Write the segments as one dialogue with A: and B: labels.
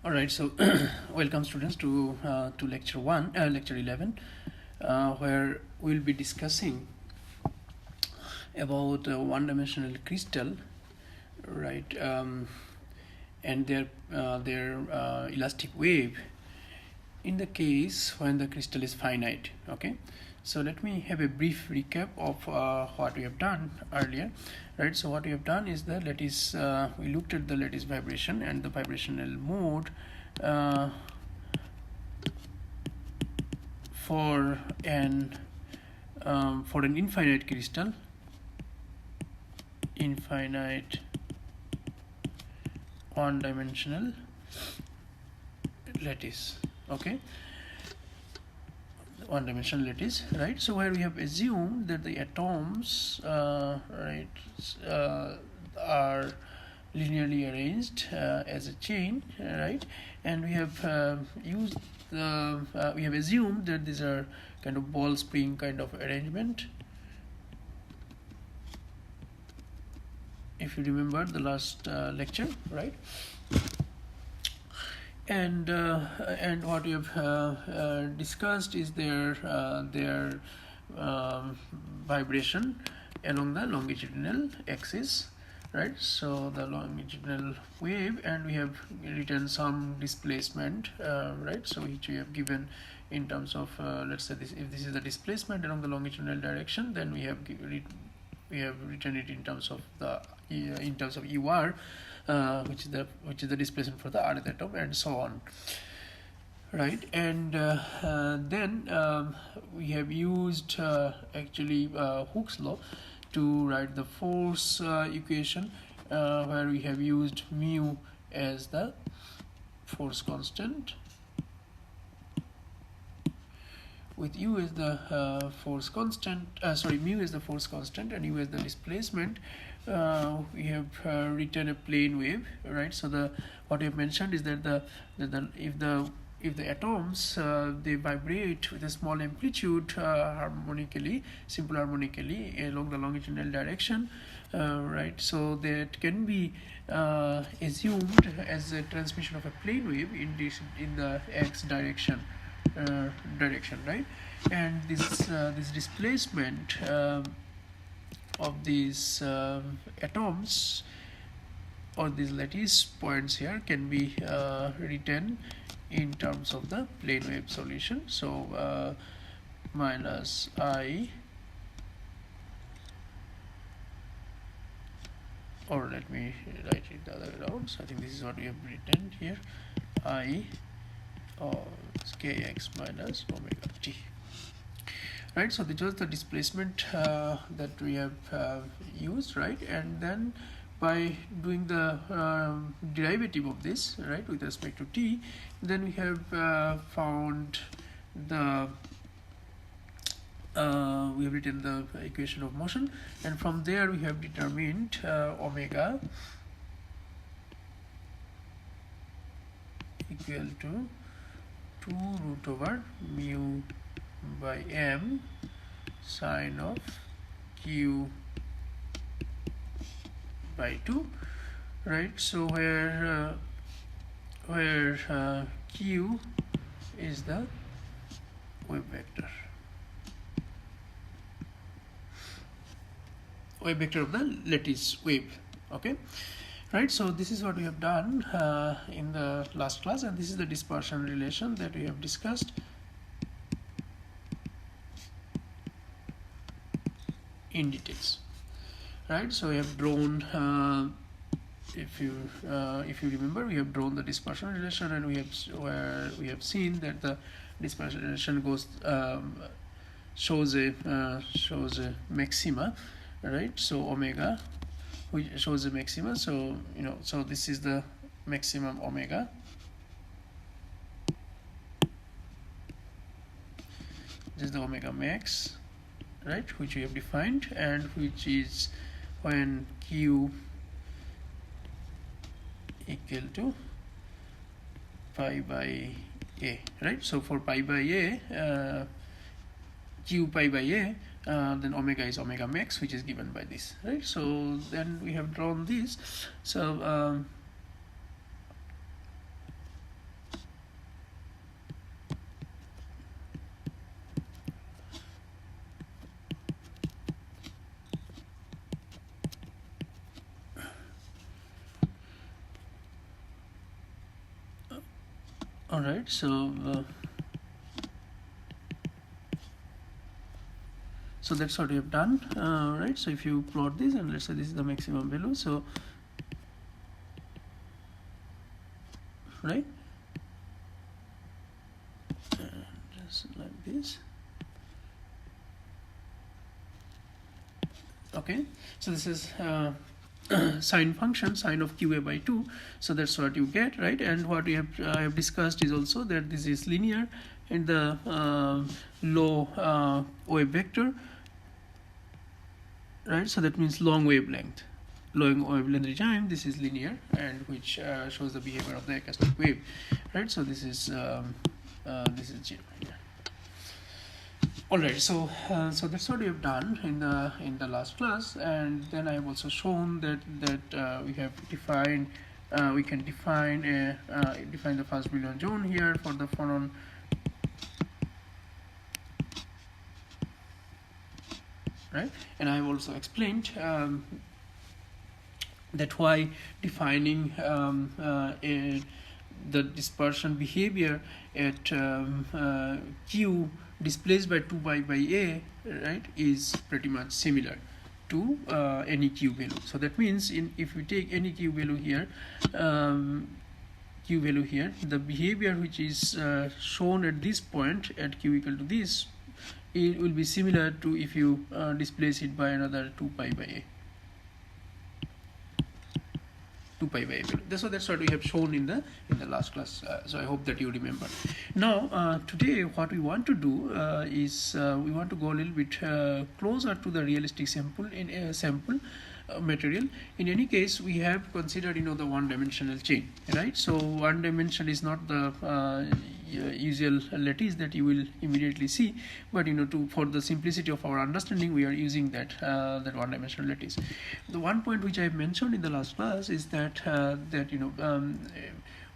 A: All right, so welcome students to lecture 11, where we'll be discussing about one-dimensional crystal, right, and their elastic wave in the case when the crystal is finite. Okay, so let me have a brief recap of what we have done earlier. Right, so what we have done is the lattice, we looked at the lattice vibration and the vibrational mode for an infinite crystal, infinite one-dimensional lattice. Okay, one-dimensional lattice, right? So where we have assumed that the atoms, right, are linearly arranged as a chain, right? And we have used we have assumed that these are kind of ball spring kind of arrangement. If you remember the last lecture, right? And what we have discussed is their vibration along the longitudinal axis, right? So the longitudinal wave, and we have written some displacement, right? So which we have given in terms of let's say this, if this is the displacement along the longitudinal direction, then we have written it in terms of UR, which is the displacement for the rth atom, and so on, right? And then we have used actually Hooke's law to write the force equation, where we have used mu as the force constant, with u as the force constant, mu is the force constant and u is the displacement. We have written a plane wave, right? So what we have mentioned is that if the atoms they vibrate with a small amplitude simple harmonically along the longitudinal direction, right? So that can be assumed as a transmission of a plane wave in the x direction, right? And this displacement of these atoms or these lattice points here can be written in terms of the plane wave solution. So minus I, or let me write it the other way around. So I think this is what we have written here, I kx minus omega t, right? So this was the displacement that we have used, right? And then by doing the derivative of this, right, with respect to t, then we have found the we have written the equation of motion, and from there we have determined omega equal to 2 root over mu by m sine of q by 2, right? So where q is the wave vector of the lattice wave. Okay, right? So this is what we have done in the last class, and this is the dispersion relation that we have discussed in details, right? So we have drawn if you remember, we have drawn the dispersion relation, and we have seen that the dispersion relation goes shows a maxima, right? So omega, which shows a maxima. So so this is the maximum omega, this is the omega max, right, which we have defined, and which is when q equal to pi by a, right? So for pi by a, q pi by a, then omega is omega max, which is given by this, right? So then we have drawn this. So All right, so so that's what we have done, right? So if you plot this, and let's say this is the maximum value, so right, and just like this. Okay, so this is sine function, sine of qa by 2, so that's what you get, right? And what we have I have discussed is also that this is linear in the low wave vector, right? So that means long wavelength time, this is linear, and which shows the behavior of the acoustic wave, right? So this is 0 here. All right, so so that's what we have done in the last class, and then I have also shown that we have defined we can define the first Brillouin zone here for the phonon, right? And I have also explained that why defining the dispersion behavior at q displaced by 2 pi by a, right, is pretty much similar to any q value. So that means if we take any q value here, the behavior which is shown at this point at q equal to this, it will be similar to if you displace it by another 2 pi by a. 2 pi by a value. That's what we have shown in the last class. So I hope that you remember. Now today what we want to do is we want to go a little bit closer to the realistic sample material. In any case, we have considered the one-dimensional chain, right? So one dimension is not the usual lattice that you will immediately see, but for the simplicity of our understanding, we are using that one-dimensional lattice. The one point which I have mentioned in the last class is that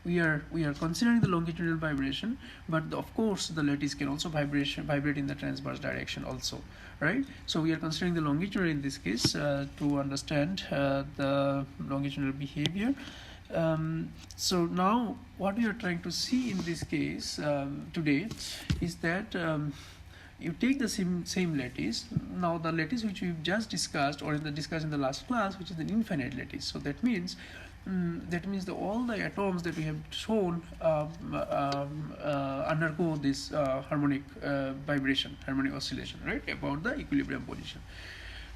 A: we are considering the longitudinal vibration, but of course the lattice can also vibrate in the transverse direction also, right? So we are considering the longitudinal in this case to understand the longitudinal behavior. So now what we are trying to see in this case today is that you take the same lattice. Now the lattice which we've just discussed, or discussed in the last class, which is an infinite lattice. So that means that all the atoms that we have shown undergo this harmonic vibration, harmonic oscillation, right, about the equilibrium position,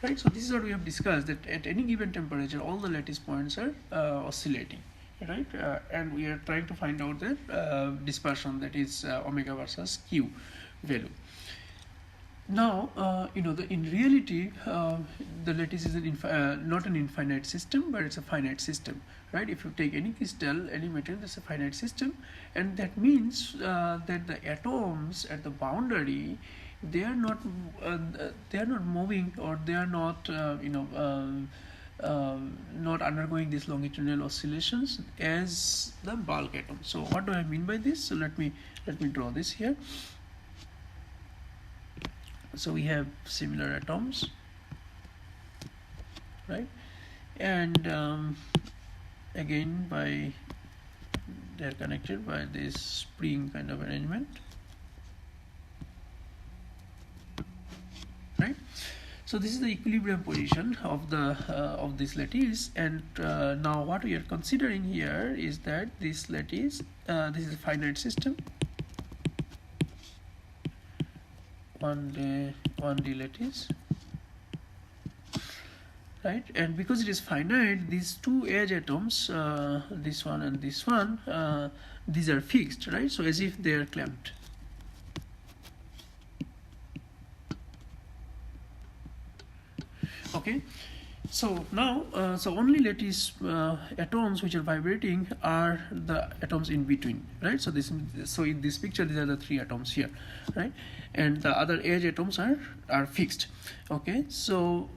A: right? So this is what we have discussed, that at any given temperature all the lattice points are oscillating, right? And we are trying to find out the dispersion, that is omega versus q value. Now, in reality, the lattice is not an infinite system, but it's a finite system, right? If you take any crystal, any material, that's a finite system, and that means that the atoms at the boundary, they are not moving, or they are not not undergoing these longitudinal oscillations as the bulk atom. So what do I mean by this? So let me draw this here. So we have similar atoms, right? And again, they're connected by this spring kind of arrangement, right? So this is the equilibrium position of the of this lattice, and now what we are considering here is that this lattice, this is a finite system, 1D lattice, right? And because it is finite, these two edge atoms, this one and this one, these are fixed, right? So as if they are clamped. Okay, so now so only lattice atoms which are vibrating are the atoms in between, right? So in this picture, these are the three atoms here, right? And the other edge atoms are fixed. Okay, so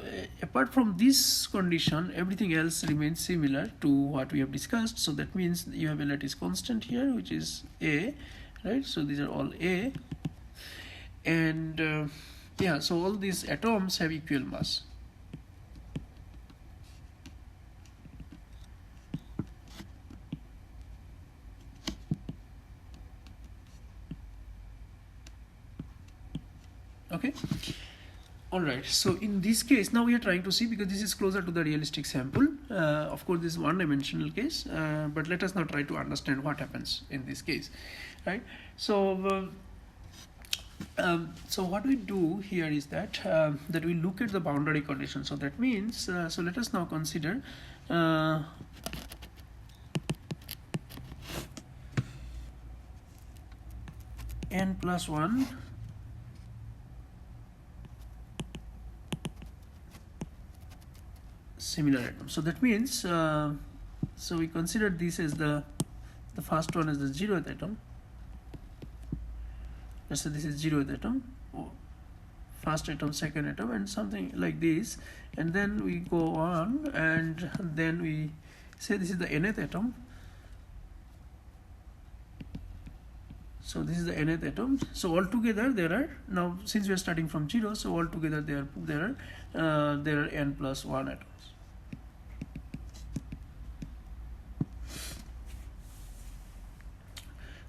A: apart from this condition, everything else remains similar to what we have discussed. So that means you have a lattice constant here, which is A, right? So these are all A, and yeah, so all these atoms have equal mass. Okay. Alright, so in this case, now we are trying to see, because this is closer to the realistic sample. Of course, this is one-dimensional case, but let us now try to understand what happens in this case, right? So, so what we do here is that that we look at the boundary condition. So that means, so let us now consider n plus 1 similar atoms. So that means, so we consider this as the first one as the 0th atom. Let's say this is 0th atom, first atom, second atom, and something like this. And then we go on, and then we say this is the nth atom. So this is the nth atom. So altogether there are, now since we are starting from 0, so altogether there are n plus 1 atoms.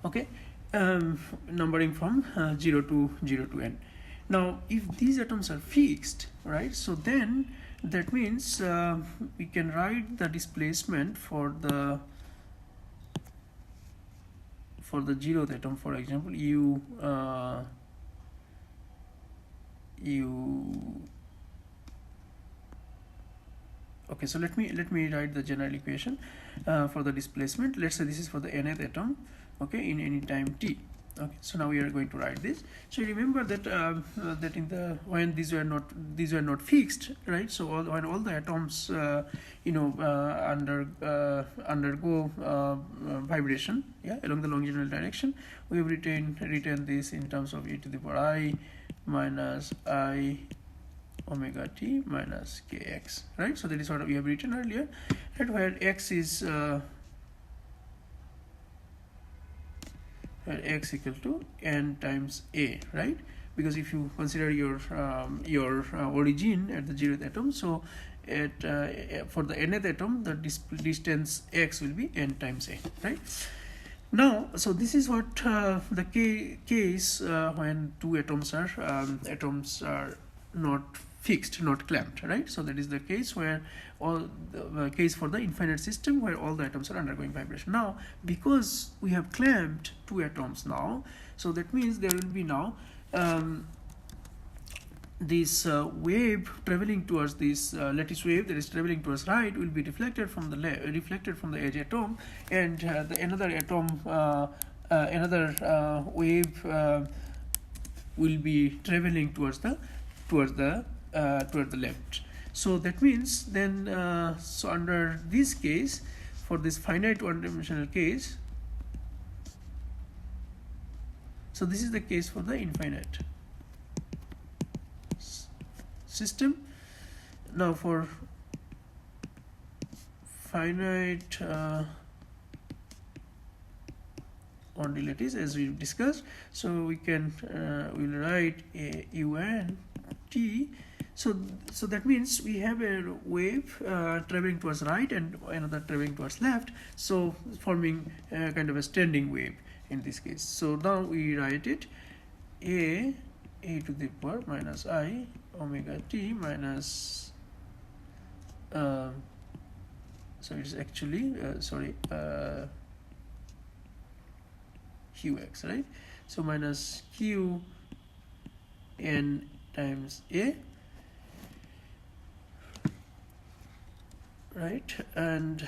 A: Okay, numbering from 0 to n. Now if these atoms are fixed, right, so then that means we can write the displacement for the 0th atom, for example, okay, so let me write the general equation for the displacement. Let's say this is for the nth atom, okay, in any time t. Okay, so now we are going to write this. So remember that that in the, when these were not fixed, right? So when all the atoms undergo vibration, yeah, along the longitudinal direction, we have written this in terms of e to the power I minus I omega t minus kx, right? So that is what we have written earlier, right, where x is x equal to n times a, right? Because if you consider your origin at the 0th atom, so at for the nth atom, the distance x will be n times a, right? Now, so this is what the case when two atoms are not fixed, not clamped, right? So that is the case where all the case for the infinite system where all the atoms are undergoing vibration. Now, because we have clamped two atoms now, so that means there will be now this wave traveling towards this lattice wave that is traveling towards right will be reflected from the edge atom, and another atom, another wave will be traveling towards the left. So that means then, so under this case, for this finite one-dimensional case, so this is the case for the infinite system. Now for finite 1D lattice, as we discussed, so we can we'll write a un t. So that means we have a wave traveling towards right and another traveling towards left, so forming a kind of a standing wave in this case. So now we write it a to the power minus I omega t minus so it's actually qx, right? So minus q n times a, right, and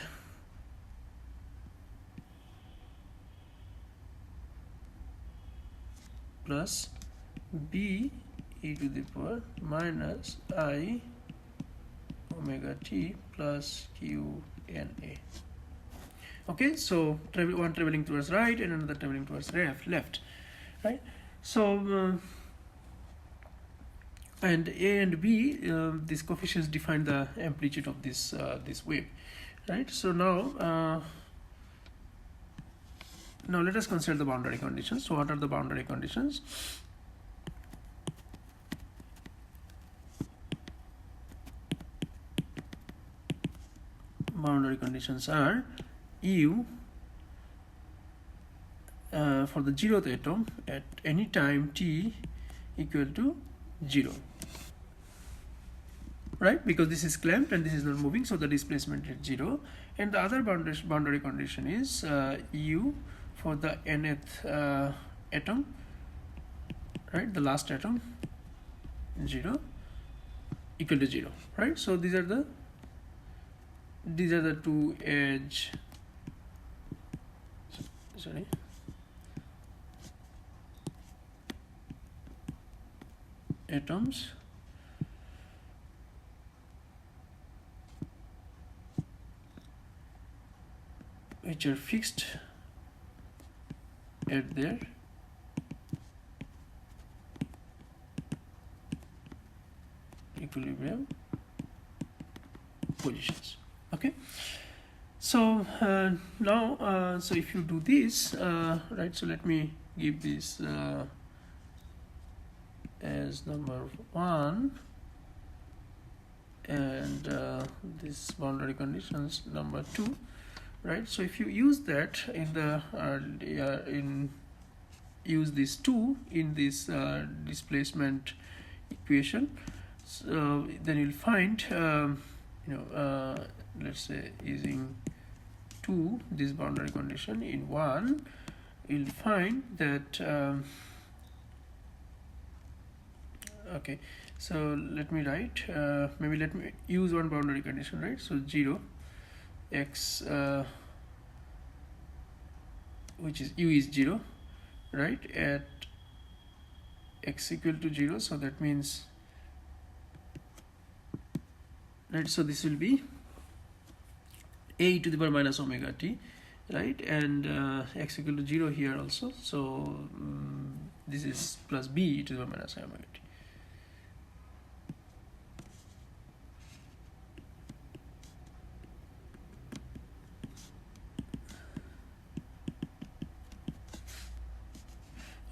A: plus b e to the power minus I omega t plus q n a. Okay, so one traveling towards right and another traveling towards left, right? So and a and b, these coefficients define the amplitude of this wave, right? So now let us consider the boundary conditions. So what are the boundary conditions? Boundary conditions are u for the 0th atom at any time t equal to 0, right? Because this is clamped and this is not moving, so the displacement is 0. And the other boundary condition is u for the nth atom, right? The last atom 0 equal to 0, right? So these are the two edge atoms which are fixed at their equilibrium positions. Okay, so now so if you do this, right, so let me give this as number 1 and this boundary conditions number 2, right? So if you use that in the use these 2 in this displacement equation, so then you'll find let's say using 2 this boundary condition in 1, you'll find that okay, so let me write maybe let me use one boundary condition, right? So 0 x which is u is 0, right, at x equal to 0, so that means, right, so this will be a to the power minus omega t, right, and x equal to 0 here also, so this is plus b to the power minus omega t.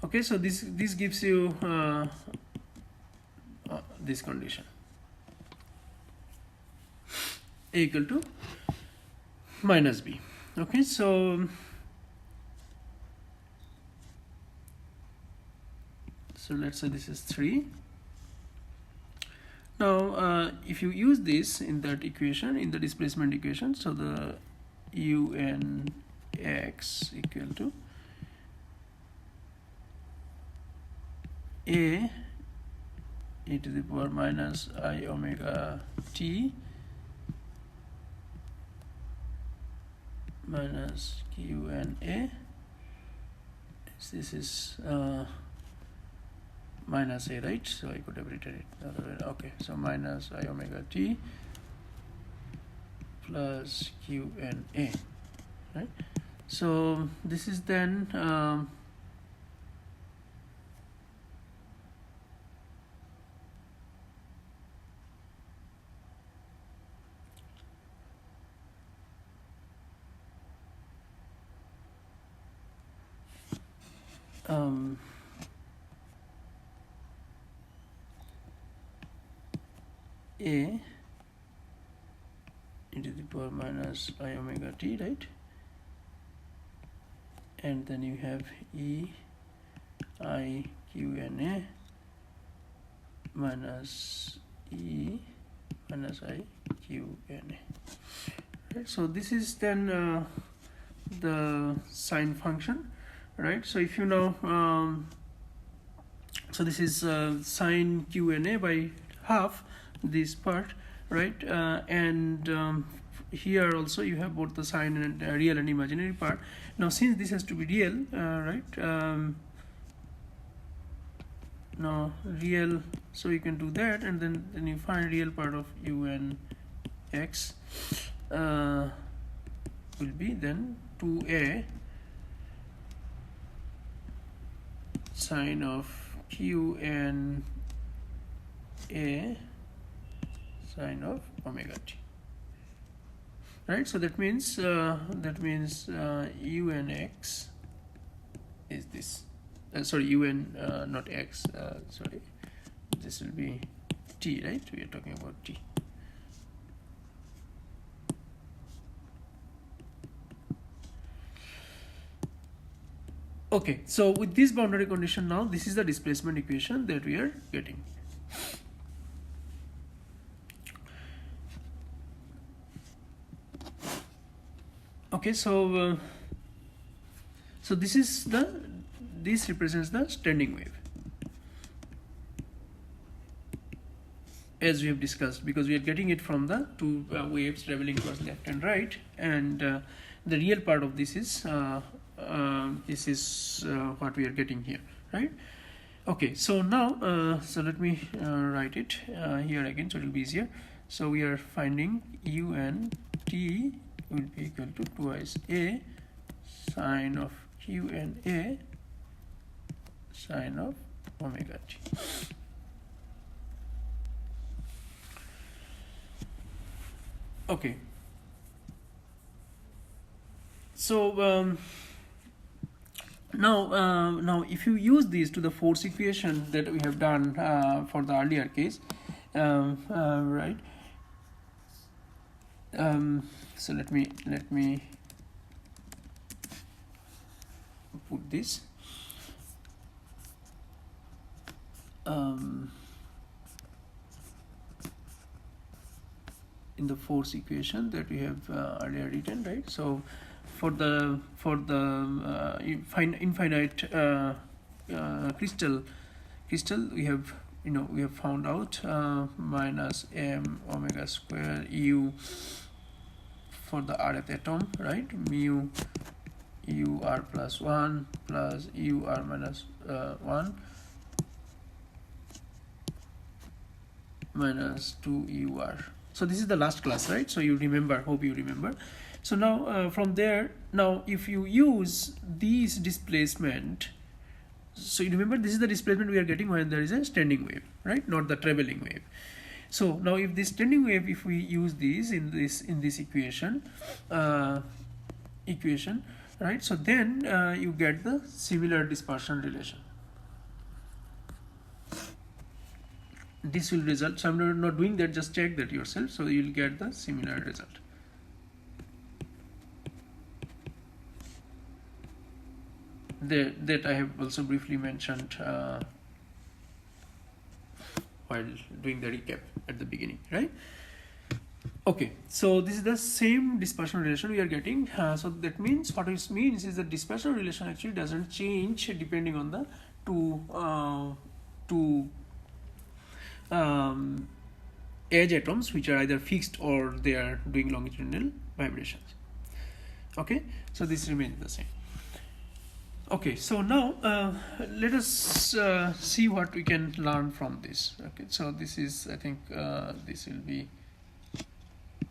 A: Okay, so this gives you this condition, a equal to minus b. Okay, so let's say this is 3. Now if you use this in that equation, in the displacement equation, so the unx equal to a e to the power minus I omega t minus q and a. This is minus a, right? So I could have written it the other way. Okay, so minus I omega t plus q and a, right? So this is then a into the power minus I omega t, right? And then you have e I q n a minus e minus I q n a, right? So this is then the sine function, right? So if you know so this is sine q n a by half this part, right? And here also you have both the sine and real and imaginary part. Now since this has to be real, right, now real, so you can do that, and then you find real part of u and x will be then 2a sine of q and a sine of omega t, right? So that means u and x is this, sorry, u and not x, sorry, this will be t, right? We are talking about t. Okay, so with this boundary condition, now this is the displacement equation that we are getting. Okay, so so this represents the standing wave, as we have discussed, because we are getting it from the two waves traveling towards left and right, and the real part of this is what we are getting here, right? Okay, so now so let me write it here again, so it will be easier. So we are finding UNT will be equal to twice A sine of QNA sine of omega t. Okay, so now if you use these to the force equation that we have done for the earlier case, right? So let me put this. In the force equation that we have earlier written, right? So for the infinite crystal, we have found out minus m omega square u for the rth atom, right? Mu u r plus 1 plus u r minus 1 minus 2 u r. So this is the last class, right? So you remember, hope you remember. So now from there, now if you use these displacement, so you remember this is the displacement we are getting when there is a standing wave, right? Not the traveling wave. So now if this standing wave, if we use these in this equation, right? So then you get the similar dispersion relation. This will result, so I'm not doing that, just check that yourself, so you will get the similar result. That I have also briefly mentioned while doing the recap at the beginning, right? Okay, so this is the same dispersion relation we are getting. So that means, what it means is that dispersion relation actually doesn't change depending on the two edge atoms, which are either fixed or they are doing longitudinal vibrations. Okay, so this remains the same. Okay, so now let us see what we can learn from this. Okay, so this is, I think this will be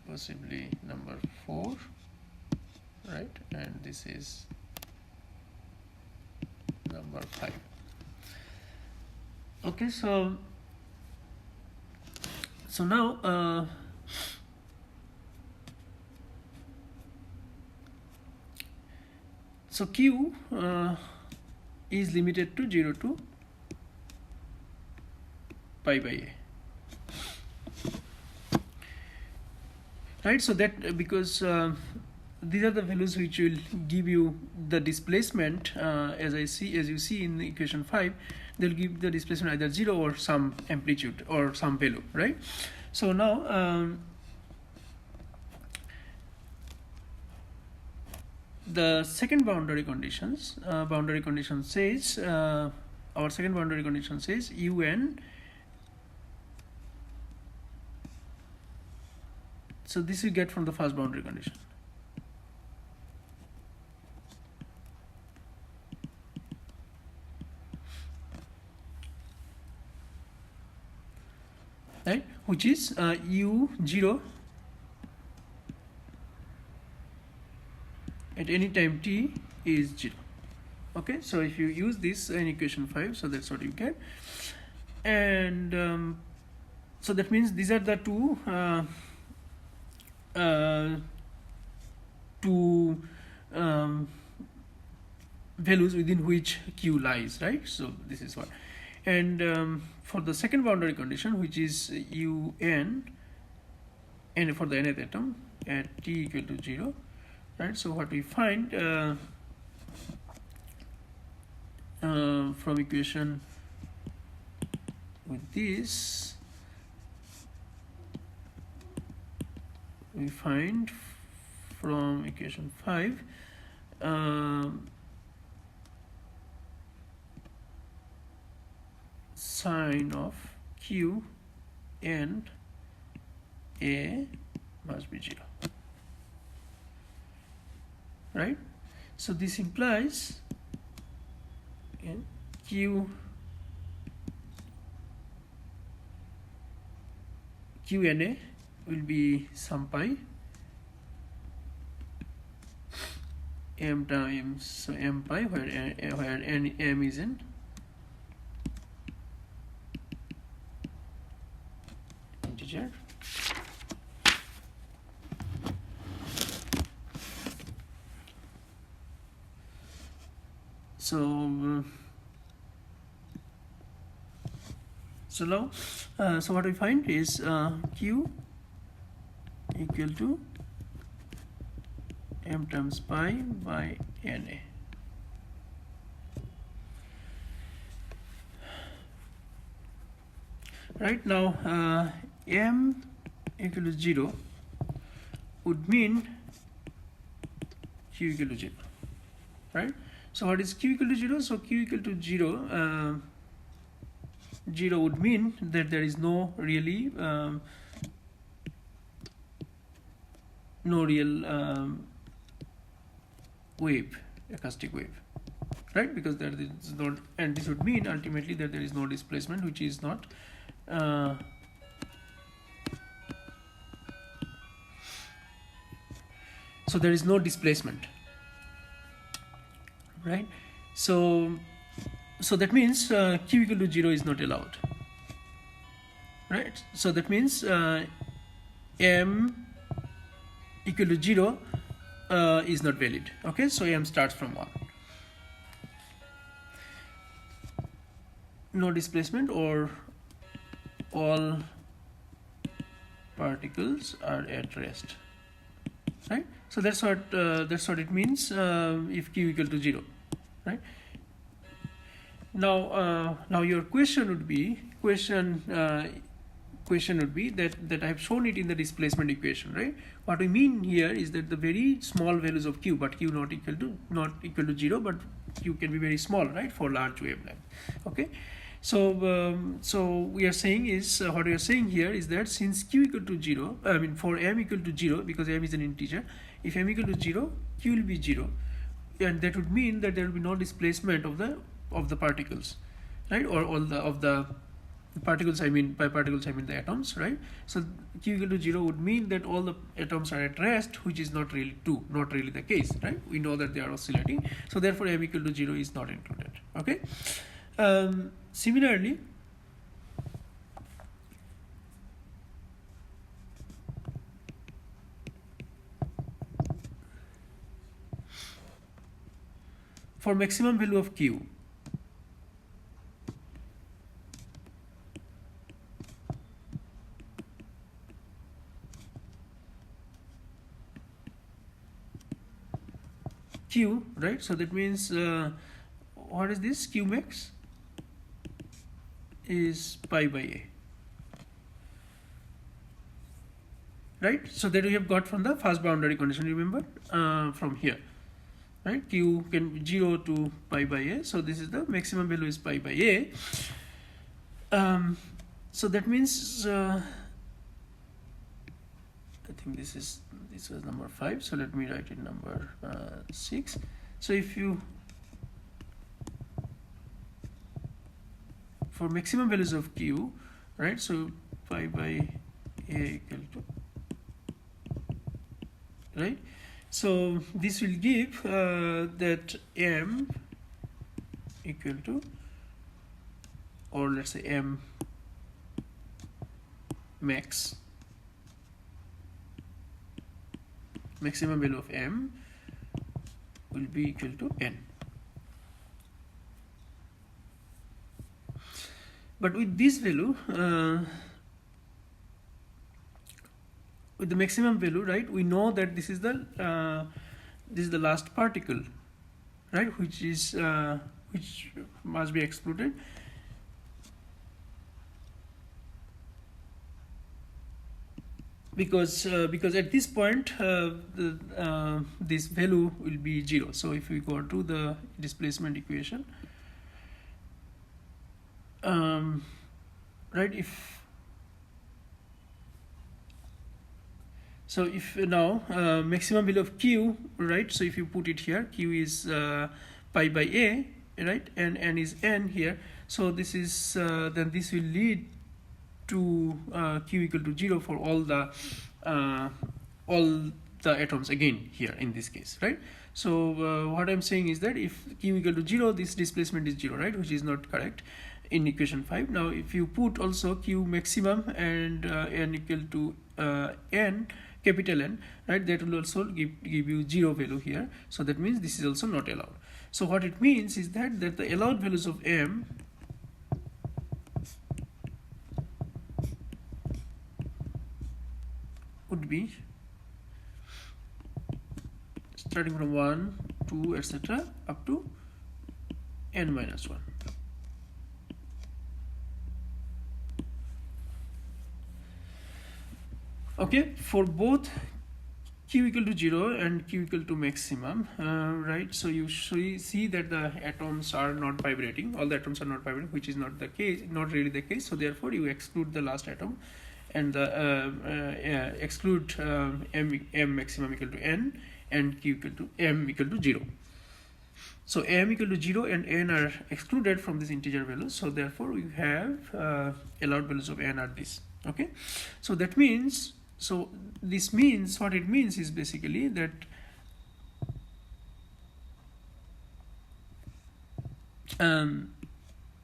A: possibly number 4, right? And this is number 5. Okay, so now so Q is limited to 0 to pi by a, right? So that because these are the values which will give you the displacement, as you see in the equation 5, they'll give the displacement either 0 or some amplitude or some value, right? So now the second boundary condition says our second boundary condition says UN. So this we get from the first boundary condition. Right, which is U0 at any time t is 0. Okay, so if you use this in equation 5, so that's what you get. And so that means these are the two values within which Q lies, right? So this is what. And for the second boundary condition, which is UN, and for the nth atom at t equal to 0, right? So what we find from equation with this, we find from equation 5, sign of q and a must be 0, right? So this implies q and a will be some pi m times, so m pi, where m is in integer. So now so what we find is q equal to m times pi by na. Right now, m equal to 0 would mean q equal to 0, right? So what is q equal to 0? So q equal to 0, 0 would mean that there is no really wave, acoustic wave, right? Because there is not, and this would mean ultimately that there is no displacement, which is not so there is no displacement, right? So that means q equal to 0 is not allowed, right? So that means m equal to 0 is not valid. Okay, so m starts from 1. No displacement, or all particles are at rest, right? So that's what it means if q equal to 0, right? Now your question would be that I have shown it in the displacement equation, right? What we mean here is that the very small values of q, but q not equal to 0, but q can be very small, right, for large wavelength. Okay, so we are saying is what we are saying here is that since q equal to 0, I mean for m equal to 0, because m is an integer, if m equal to 0, q will be 0, and that would mean that there will be no displacement of the particles, right? Or all of the particles, I mean by particles I mean the atoms, right? So q equal to 0 would mean that all the atoms are at rest, which is not really the case, right? We know that they are oscillating, so therefore m equal to 0 is not included. Okay, similarly, for maximum value of q, right? So that means what is this? Q max is pi by a, right? So that we have got from the first boundary condition, remember, from here, right? Q can be 0 to pi by a, so this is the maximum value is pi by a. So that means I think this was number 5, so let me write it number 6. So if you, for maximum values of q, right, so pi by a equal to, right, so this will give that m equal to, or let's say m max, maximum value of m will be equal to n. But with this value, with the maximum value, right, we know that this is the last particle, right, which must be excluded. because at this point this value will be 0. So if we go to the displacement equation, right, if now maximum value of q, right, so if you put it here, q is pi by a, right, and n is n here, so this is then this will lead to q equal to 0 for all the atoms again here in this case, right? So what I'm saying is that if q equal to 0, this displacement is 0, right, which is not correct in equation 5. Now if you put also q maximum and n equal to n, capital N, right, that will also give you 0 value here. So that means this is also not allowed. So what it means is that the allowed values of m would be starting from 1, 2, etc. up to n minus 1. Okay, for both q equal to 0 and q equal to maximum, right, so you see that the atoms are not vibrating, all the atoms are not vibrating, which is not the case, not really the case. So therefore you exclude the last atom and exclude m maximum equal to n and q equal to m equal to 0. So m equal to 0 and n are excluded from this integer value. So therefore we have allowed values of n are this. Okay, so that means, so this means, what it means is basically that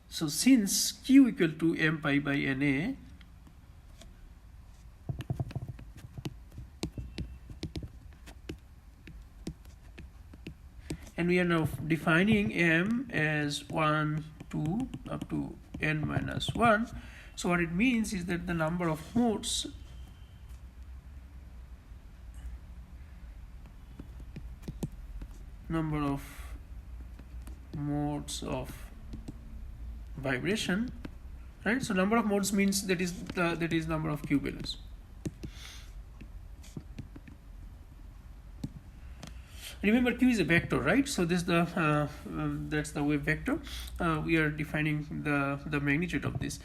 A: so since q equal to m pi by na, and we are now defining m as 1, 2 up to n minus 1. So what it means is that the number of modes of vibration, right? So number of modes means that is number of q values. Remember, q is a vector, right? So this that's the wave vector. We are defining the magnitude of this.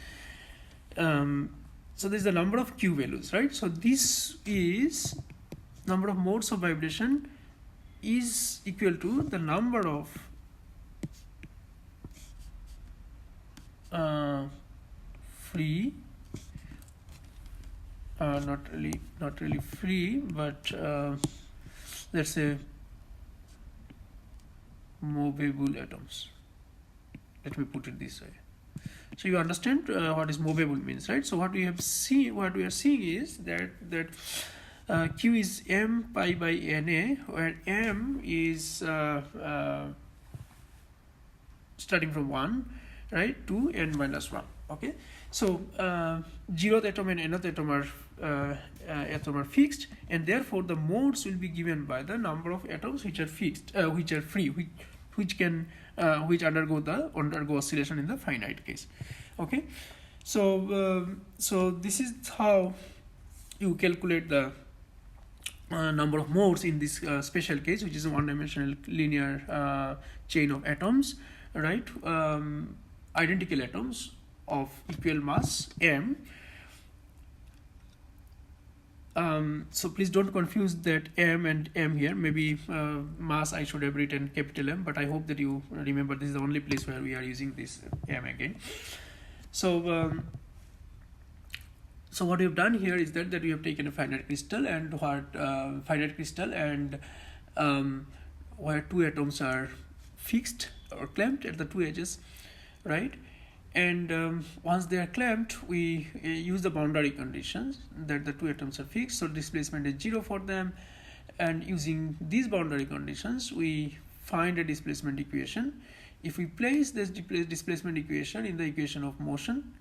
A: So this is the number of q values, right? So this is number of modes of vibration is equal to the number of free, not really free, but let's say movable atoms. Let me put it this way. So you understand what is movable means, right? So what we are seeing is that q is m pi by na, where m is starting from 1, right, to n minus 1. Okay, so 0th atom and nth atom are fixed, and therefore the modes will be given by the number of atoms which are fixed, which are free, which undergo oscillation in the finite case. Okay, so so this is how you calculate the number of modes in this special case, which is a one-dimensional linear chain of atoms, right? Identical atoms of equal mass m. So please don't confuse that m and m here. Maybe mass I should have written capital M, but I hope that you remember this is the only place where we are using this m again. So so what we have done here is that we have taken a finite crystal and where two atoms are fixed or clamped at the two edges, right? And once they are clamped, we use the boundary conditions that the two atoms are fixed, so displacement is 0 for them, and using these boundary conditions we find a displacement equation. If we place this displacement equation in the equation of motion,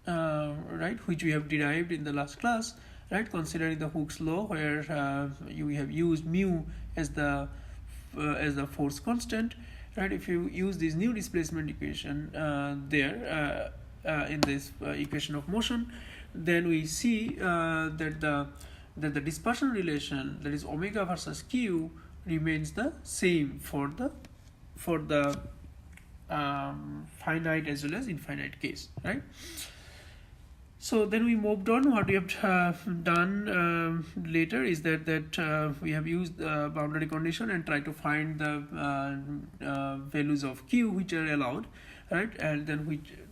A: right, which we have derived in the last class, right, considering the Hooke's law, where we have used mu as the force constant, right? If you use this new displacement equation there in this equation of motion, then we see that the that the dispersion relation, that is omega versus q, remains the same for the finite as well as infinite case, right? So then we moved on. What we have done later is that we have used the boundary condition and try to find the values of q which are allowed, right? And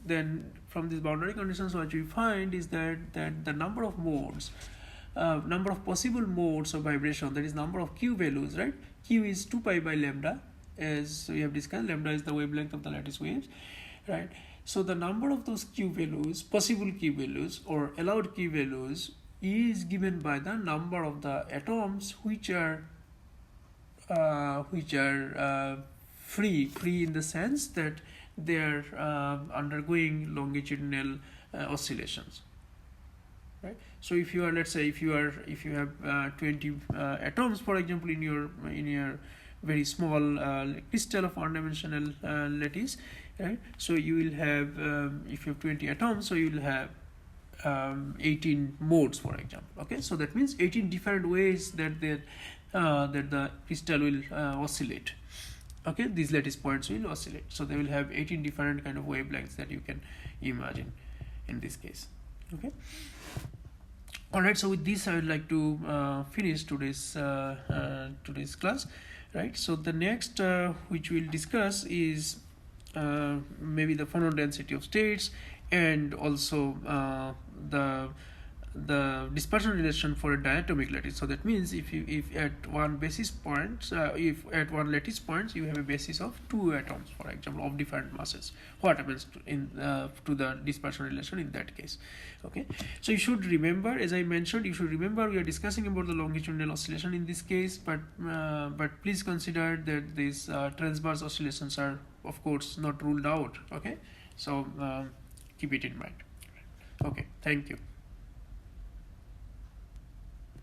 A: then from these boundary conditions, what we find is that the number of modes, number of possible modes of vibration, that is number of q values, right? Q is 2 pi by lambda, as we have discussed. Lambda is the wavelength of the lattice waves, right? So the number of those q values, possible q values or allowed q values, is given by the number of the atoms which are free in the sense that they are undergoing longitudinal oscillations, right? So if you are, let's say, if you have 20 atoms, for example, in your very small crystal of one-dimensional lattice, right? So you will have, if you have 20 atoms, so you will have 18 modes, for example. Okay, so that means 18 different ways that the crystal will oscillate. Okay, these lattice points will oscillate. So they will have 18 different kind of wavelengths that you can imagine in this case. Okay. All right. So with this, I would like to finish today's class. Right. So the next which we'll discuss is maybe the phonon density of states, and also the dispersion relation for a diatomic lattice. So that means if at one basis point, if at one lattice point you have a basis of 2 atoms, for example, of different masses, what happens to the dispersion relation in that case? Okay, so you should remember, as I mentioned, we are discussing about the longitudinal oscillation in this case, but please consider that these transverse oscillations are, of course, not ruled out. Okay, so keep it in mind. Okay, thank you.